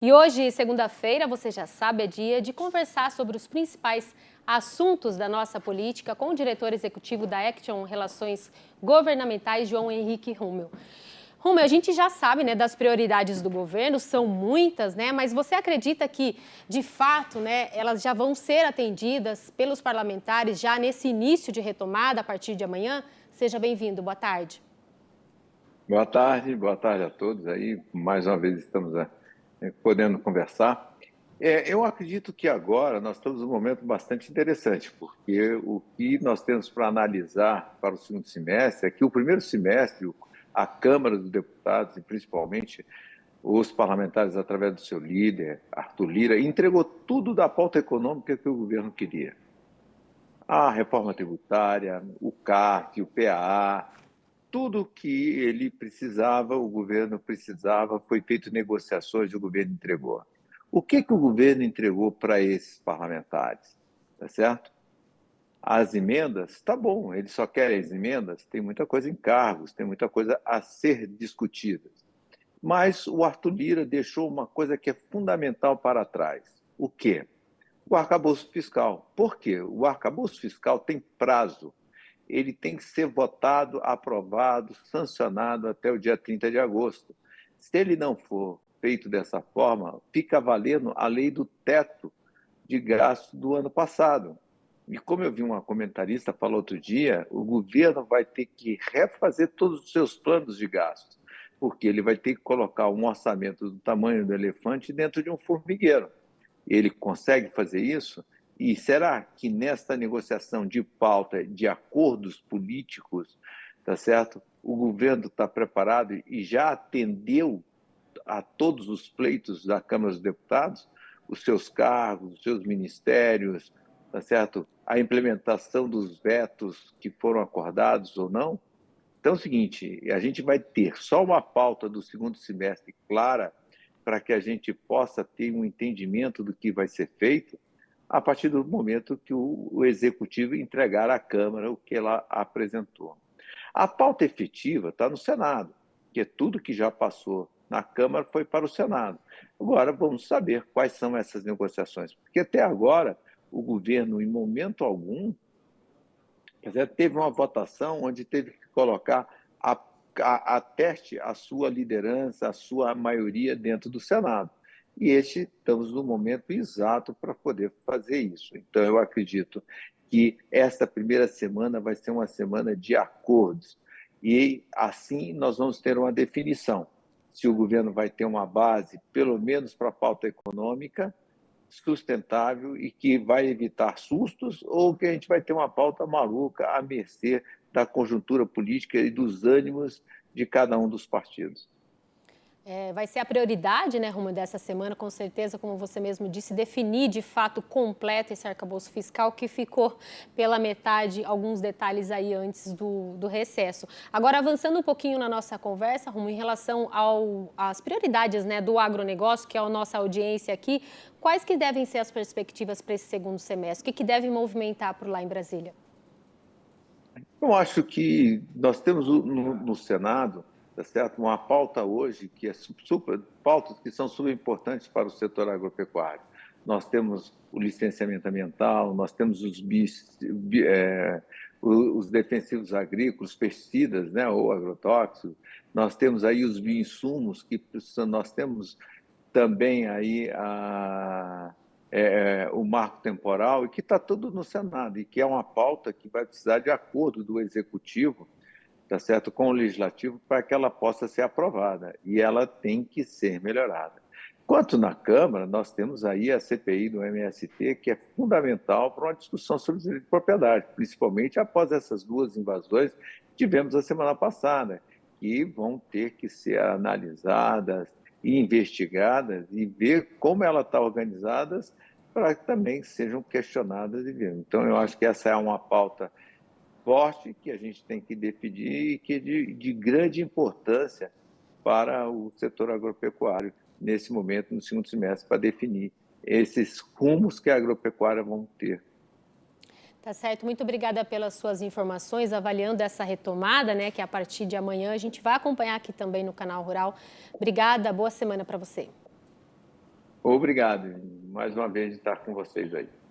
E hoje, segunda-feira, você já sabe, é dia de conversar sobre os principais assuntos da nossa política com o diretor executivo da Action Relações Governamentais, João Henrique Rummel. Rummel, a gente já sabe, né, das prioridades do governo, são muitas, né, mas você acredita que, de fato, né, elas já vão ser atendidas pelos parlamentares já nesse início de retomada a partir de amanhã? Seja bem-vindo, boa tarde. Boa tarde a todos aí. Mais uma vez estamos podendo conversar. Eu acredito que agora nós estamos num momento bastante interessante, porque o que nós temos para analisar para o segundo semestre é que o primeiro semestre, a Câmara dos Deputados e principalmente os parlamentares, através do seu líder, Arthur Lira, entregou tudo da pauta econômica que o governo queria. A reforma tributária, o CARC, o PAA, tudo que ele precisava, o governo precisava, foi feito negociações e o governo entregou. O que o governo entregou para esses parlamentares? Tá certo? As emendas, tá bom, eles só querem as emendas, tem muita coisa em cargos, tem muita coisa a ser discutida. Mas o Arthur Lira deixou uma coisa que é fundamental para trás. O quê? O arcabouço fiscal. Por quê? O arcabouço fiscal tem prazo. Ele tem que ser votado, aprovado, sancionado até o dia 30 de agosto. Se ele não for feito dessa forma, fica valendo a lei do teto de gasto do ano passado. E como eu vi uma comentarista falar outro dia, o governo vai ter que refazer todos os seus planos de gastos, porque ele vai ter que colocar um orçamento do tamanho do elefante dentro de um formigueiro. Ele consegue fazer isso? E será que nesta negociação de pauta, de acordos políticos, tá certo? O governo está preparado e já atendeu a todos os pleitos da Câmara dos Deputados, os seus cargos, os seus ministérios, tá certo? A implementação dos vetos que foram acordados ou não? Então é o seguinte, a gente vai ter só uma pauta do segundo semestre clara para que a gente possa ter um entendimento do que vai ser feito a partir do momento que o Executivo entregar à Câmara o que ela apresentou. A pauta efetiva está no Senado, que é tudo que já passou na Câmara foi para o Senado. Agora vamos saber quais são essas negociações, porque até agora o governo, em momento algum, teve uma votação onde teve que colocar a teste a sua liderança, a sua maioria dentro do Senado. E estamos no momento exato para poder fazer isso. Então, eu acredito que esta primeira semana vai ser uma semana de acordos. E assim nós vamos ter uma definição se o governo vai ter uma base, pelo menos para a pauta econômica, sustentável e que vai evitar sustos, ou que a gente vai ter uma pauta maluca à mercê da conjuntura política e dos ânimos de cada um dos partidos. Vai ser a prioridade, né, Rumo, dessa semana, com certeza, como você mesmo disse, definir de fato completo esse arcabouço fiscal que ficou pela metade, alguns detalhes aí antes do recesso. Agora, avançando um pouquinho na nossa conversa, Rumo, em relação às prioridades, né, do agronegócio, que é a nossa audiência aqui, quais que devem ser as perspectivas para esse segundo semestre? O que deve movimentar por lá em Brasília? Eu acho que nós temos no Senado, tá certo, uma pauta hoje que é pautas que são super importantes para o setor agropecuário. Nós temos o licenciamento ambiental, nós temos os defensivos agrícolas, pesticidas, né, ou agrotóxicos, nós temos aí os bioinsumos, nós temos também aí o marco temporal, e que está tudo no Senado, e que é uma pauta que vai precisar de acordo do Executivo, tá certo, com o Legislativo, para que ela possa ser aprovada, e ela tem que ser melhorada. Quanto na Câmara, nós temos aí a CPI do MST, que é fundamental para uma discussão sobre o direito de propriedade, principalmente após essas duas invasões que tivemos a semana passada, que vão ter que ser analisadas e investigadas e ver como elas estão organizadas para que também sejam questionadas e ver. Então, eu acho que essa é uma pauta forte que a gente tem que definir e que é de grande importância para o setor agropecuário nesse momento, no segundo semestre, para definir esses rumos que a agropecuária vão ter. Tá certo, muito obrigada pelas suas informações, avaliando essa retomada, né, que a partir de amanhã a gente vai acompanhar aqui também no Canal Rural. Obrigada, boa semana para você. Obrigado, mais uma vez, de estar com vocês aí.